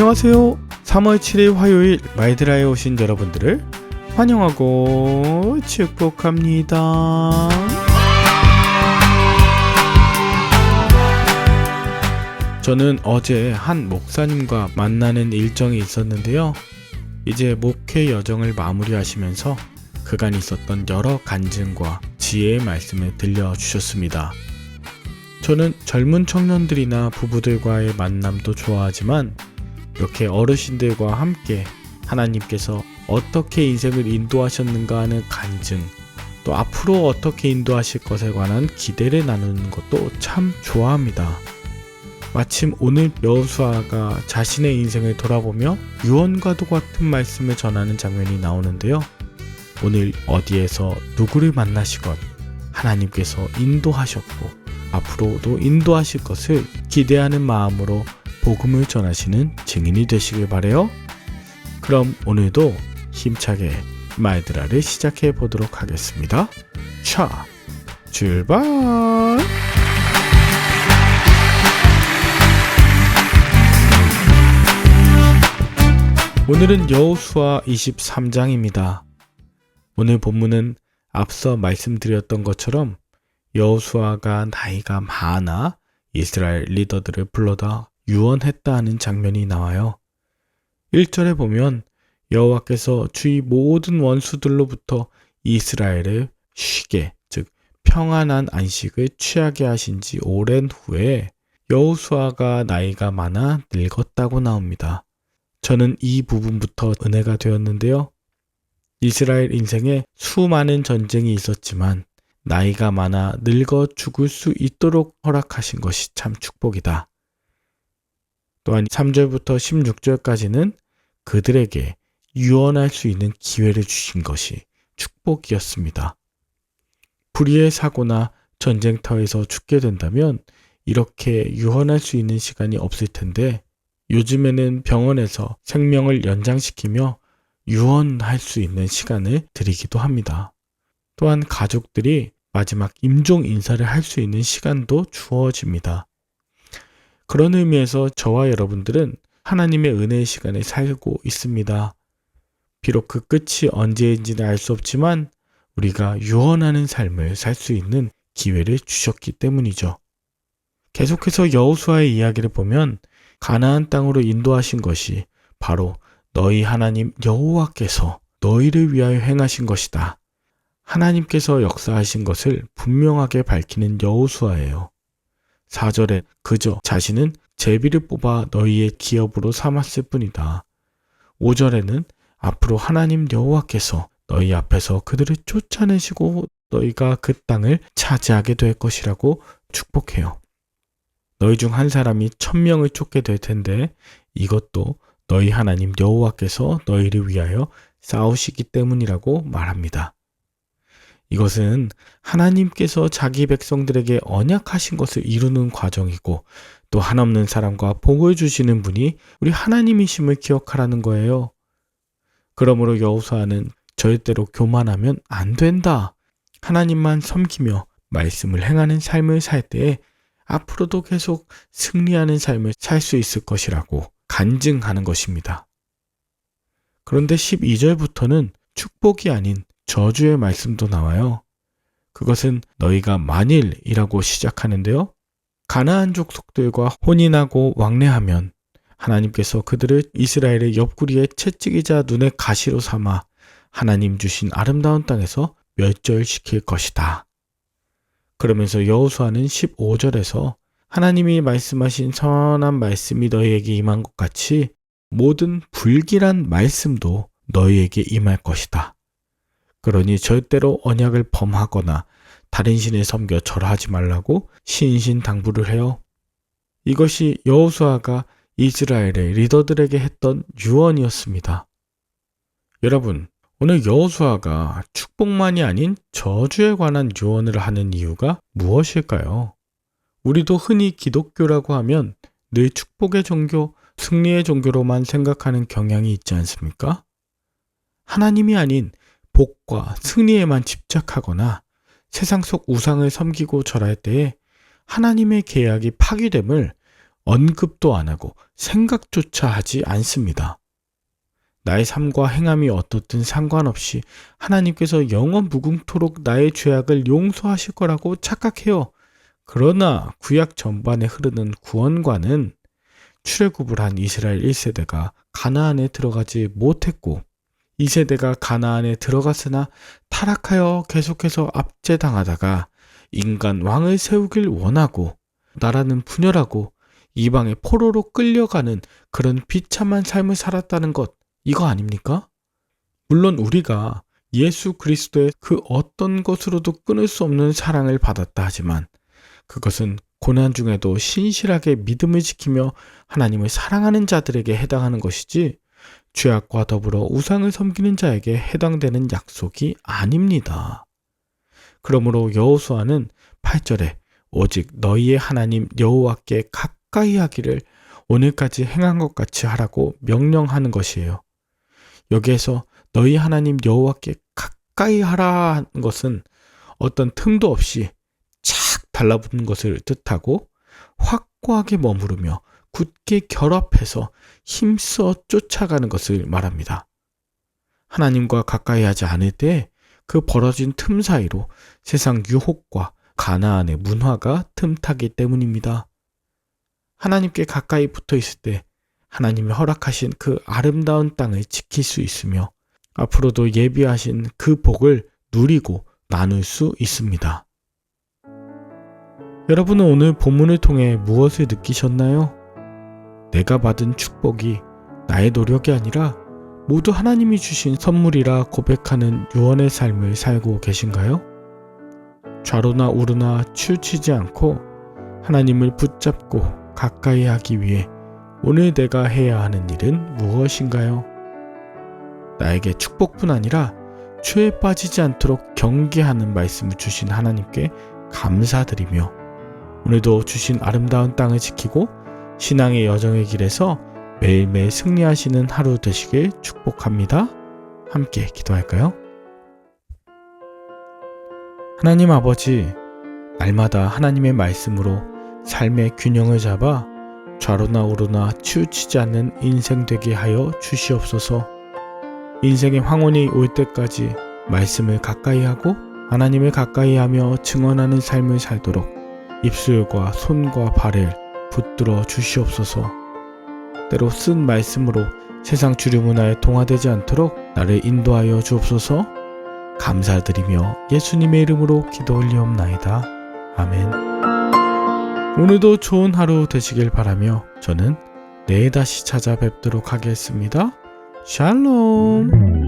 안녕하세요. 3월 7일 화요일 마이드라에 오신 여러분들을 환영하고 축복합니다. 저는 어제 한 목사님과 만나는 일정이 있었는데요. 이제 목회 여정을 마무리하시면서 그간 있었던 여러 간증과 지혜의 말씀을 들려주셨습니다. 저는 젊은 청년들이나 부부들과의 만남도 좋아하지만 이렇게 어르신들과 함께 하나님께서 어떻게 인생을 인도하셨는가 하는 간증, 또 앞으로 어떻게 인도하실 것에 관한 기대를 나누는 것도 참 좋아합니다. 마침 오늘 여호수아가 자신의 인생을 돌아보며 유언과도 같은 말씀을 전하는 장면이 나오는데요. 오늘 어디에서 누구를 만나시건 하나님께서 인도하셨고 앞으로도 인도하실 것을 기대하는 마음으로 복음을 전하시는 증인이 되시길 바라요. 그럼 오늘도 힘차게 마이드라를 시작해 보도록 하겠습니다. 차, 출발! 오늘은 여호수아 23장입니다. 오늘 본문은 앞서 말씀드렸던 것처럼 여호수아가 나이가 많아 이스라엘 리더들을 불러다 유언했다 하는 장면이 나와요. 1절에 보면 여호와께서 주의 모든 원수들로부터 이스라엘을 쉬게, 즉 평안한 안식을 취하게 하신 지 오랜 후에 여호수아가 나이가 많아 늙었다고 나옵니다. 저는 이 부분부터 은혜가 되었는데요. 이스라엘 인생에 수많은 전쟁이 있었지만 나이가 많아 늙어 죽을 수 있도록 허락하신 것이 참 축복이다. 또한 3절부터 16절까지는 그들에게 유언할 수 있는 기회를 주신 것이 축복이었습니다. 불의의 사고나 전쟁터에서 죽게 된다면 이렇게 유언할 수 있는 시간이 없을 텐데 요즘에는 병원에서 생명을 연장시키며 유언할 수 있는 시간을 드리기도 합니다. 또한 가족들이 마지막 임종 인사를 할 수 있는 시간도 주어집니다. 그런 의미에서 저와 여러분들은 하나님의 은혜의 시간에 살고 있습니다. 비록 그 끝이 언제인지는 알 수 없지만 우리가 유언하는 삶을 살 수 있는 기회를 주셨기 때문이죠. 계속해서 여호수아의 이야기를 보면 가나안 땅으로 인도하신 것이 바로 너희 하나님 여호와께서 너희를 위하여 행하신 것이다. 하나님께서 역사하신 것을 분명하게 밝히는 여호수아예요. 4절에 그저 자신은 제비를 뽑아 너희의 기업으로 삼았을 뿐이다. 5절에는 앞으로 하나님 여호와께서 너희 앞에서 그들을 쫓아내시고 너희가 그 땅을 차지하게 될 것이라고 축복해요. 너희 중 한 사람이 1000명을 쫓게 될 텐데 이것도 너희 하나님 여호와께서 너희를 위하여 싸우시기 때문이라고 말합니다. 이것은 하나님께서 자기 백성들에게 언약하신 것을 이루는 과정이고 또 한없는 사랑과 복을 주시는 분이 우리 하나님이심을 기억하라는 거예요. 그러므로 여호수아는 절대로 교만하면 안 된다. 하나님만 섬기며 말씀을 행하는 삶을 살 때에 앞으로도 계속 승리하는 삶을 살 수 있을 것이라고 간증하는 것입니다. 그런데 12절부터는 축복이 아닌 저주의 말씀도 나와요. 그것은 너희가 만일이라고 시작하는데요. 가나안 족속들과 혼인하고 왕래하면 하나님께서 그들을 이스라엘의 옆구리에 채찍이자 눈의 가시로 삼아 하나님 주신 아름다운 땅에서 멸절시킬 것이다. 그러면서 여호수아는 15절에서 하나님이 말씀하신 선한 말씀이 너희에게 임한 것 같이 모든 불길한 말씀도 너희에게 임할 것이다. 그러니 절대로 언약을 범하거나 다른 신을 섬겨 절하지 말라고 신신당부를 해요. 이것이 여호수아가 이스라엘의 리더들에게 했던 유언이었습니다. 여러분, 오늘 여호수아가 축복만이 아닌 저주에 관한 유언을 하는 이유가 무엇일까요? 우리도 흔히 기독교라고 하면 늘 축복의 종교, 승리의 종교로만 생각하는 경향이 있지 않습니까? 하나님이 아닌 복과 승리에만 집착하거나 세상 속 우상을 섬기고 절할 때에 하나님의 계약이 파기됨을 언급도 안 하고 생각조차 하지 않습니다. 나의 삶과 행함이 어떻든 상관없이 하나님께서 영원 무궁토록 나의 죄악을 용서하실 거라고 착각해요. 그러나 구약 전반에 흐르는 구원과는 출애굽을 한 이스라엘 1세대가 가나안에 들어가지 못했고 2세대가 가나안에 들어갔으나 타락하여 계속해서 압제당하다가 인간 왕을 세우길 원하고 나라는 분열하고 이방의 포로로 끌려가는 그런 비참한 삶을 살았다는 것, 이거 아닙니까? 물론 우리가 예수 그리스도의 그 어떤 것으로도 끊을 수 없는 사랑을 받았다 하지만 그것은 고난 중에도 신실하게 믿음을 지키며 하나님을 사랑하는 자들에게 해당하는 것이지 죄악과 더불어 우상을 섬기는 자에게 해당되는 약속이 아닙니다. 그러므로 여호수아는 8절에 오직 너희의 하나님 여호와께 가까이 하기를 오늘까지 행한 것 같이 하라고 명령하는 것이에요. 여기에서 너희 하나님 여호와께 가까이 하라 하는 것은 어떤 틈도 없이 착 달라붙는 것을 뜻하고 확고하게 머무르며 굳게 결합해서 힘써 쫓아가는 것을 말합니다. 하나님과 가까이 하지 않을 때 그 벌어진 틈 사이로 세상 유혹과 가나안의 문화가 틈타기 때문입니다. 하나님께 가까이 붙어 있을 때 하나님이 허락하신 그 아름다운 땅을 지킬 수 있으며 앞으로도 예비하신 그 복을 누리고 나눌 수 있습니다. 여러분은 오늘 본문을 통해 무엇을 느끼셨나요? 내가 받은 축복이 나의 노력이 아니라 모두 하나님이 주신 선물이라 고백하는 유언의 삶을 살고 계신가요? 좌로나 우로나 치우치지 않고 하나님을 붙잡고 가까이 하기 위해 오늘 내가 해야 하는 일은 무엇인가요? 나에게 축복뿐 아니라 죄에 빠지지 않도록 경계하는 말씀을 주신 하나님께 감사드리며 오늘도 주신 아름다운 땅을 지키고 신앙의 여정의 길에서 매일매일 승리하시는 하루 되시길 축복합니다. 함께 기도할까요? 하나님 아버지, 날마다 하나님의 말씀으로 삶의 균형을 잡아 좌로나 우로나 치우치지 않는 인생 되게 하여 주시옵소서. 인생의 황혼이 올 때까지 말씀을 가까이 하고 하나님을 가까이 하며 증언하는 삶을 살도록 입술과 손과 발을 붙들어 주시옵소서. 때로 쓴 말씀으로 세상 주류 문화에 동화되지 않도록 나를 인도하여 주옵소서. 감사드리며 예수님의 이름으로 기도 올리옵나이다. 아멘. 오늘도 좋은 하루 되시길 바라며 저는 내일 다시 찾아뵙도록 하겠습니다. 샬롬.